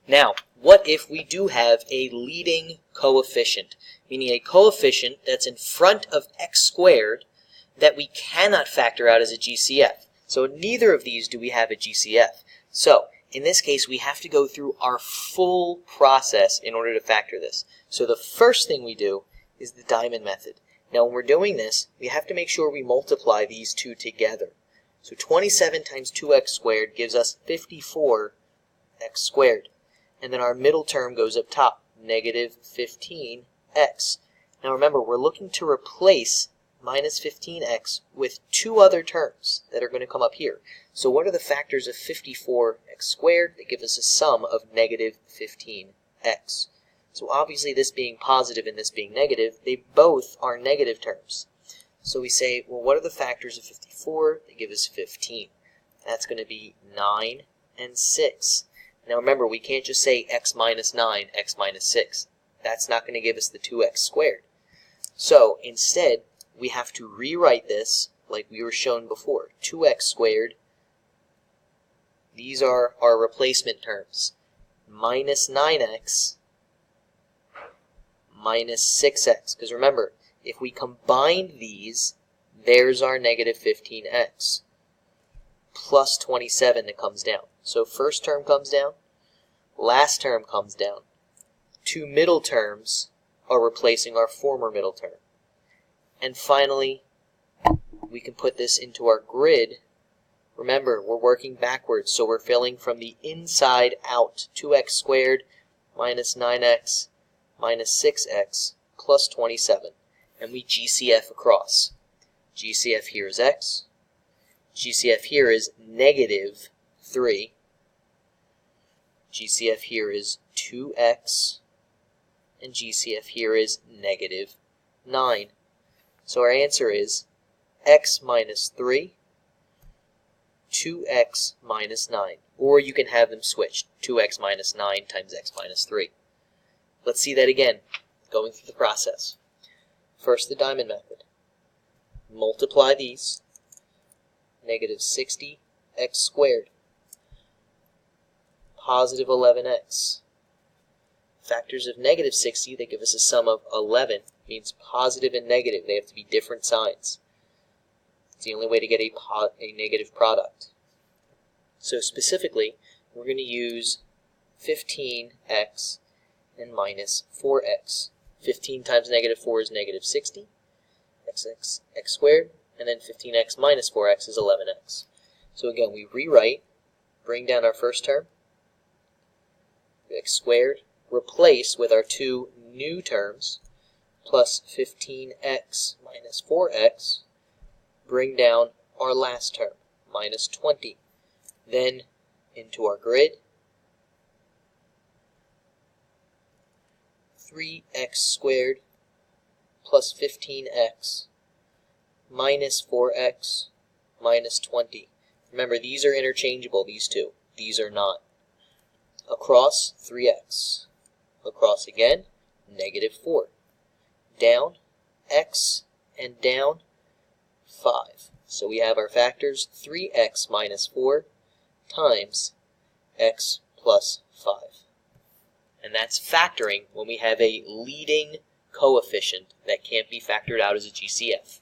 Now, what if we do have a leading coefficient, meaning a coefficient that's in front of x squared that we cannot factor out as a GCF? So neither of these do we have a GCF. So in this case, we have to go through our full process in order to factor this. So the first thing we do is the diamond method. Now when we're doing this, we have to make sure we multiply these two together. So 27 times 2x squared gives us 54x squared. And then our middle term goes up top, negative 15x. Now remember, we're looking to replace minus 15x with two other terms that are going to come up here. So what are the factors of 54x squared? They give us a sum of negative 15x. So obviously this being positive and this being negative, they both are negative terms. So we say, well, what are the factors of 54? They give us 15. That's going to be 9 and 6. Now remember, we can't just say x minus 9, x minus 6. That's not going to give us the 2x squared. So instead, we have to rewrite this like we were shown before. 2x squared, these are our replacement terms. Minus 9x minus 6x. Because remember, if we combine these, there's our negative 15x. Plus 27 that comes down. So first term comes down, last term comes down. Two middle terms are replacing our former middle term. And finally, we can put this into our grid. Remember, we're working backwards, so we're filling from the inside out. 2x squared minus 9x minus 6x plus 27. And we GCF across. GCF here is x. GCF here is negative 3. GCF here is 2x. And GCF here is negative 9. So our answer is x minus 3, 2x minus 9. Or you can have them switched. 2x minus 9 times x minus 3. Let's see that again, going through the process. First, the diamond method. Multiply these. Negative 60x squared. Positive 11x. Factors of negative 60, they give us a sum of 11. Means positive and negative. They have to be different signs. It's the only way to get a negative product. So specifically, we're going to use 15x and minus 4x. 15 times negative 4 is negative 60. X squared. And then 15x minus 4x is 11x. So again, we rewrite, bring down our first term, x squared, replace with our two new terms, plus 15x minus 4x, bring down our last term, minus 20. Then into our grid, 3x squared plus 15x minus 4x minus 20. Remember, these are interchangeable, these two. These are not. Across, 3x. Across again, negative 4. Down, x, and down, 5. So we have our factors 3x minus 4 times x plus 5. And that's factoring when we have a leading coefficient that can't be factored out as a GCF.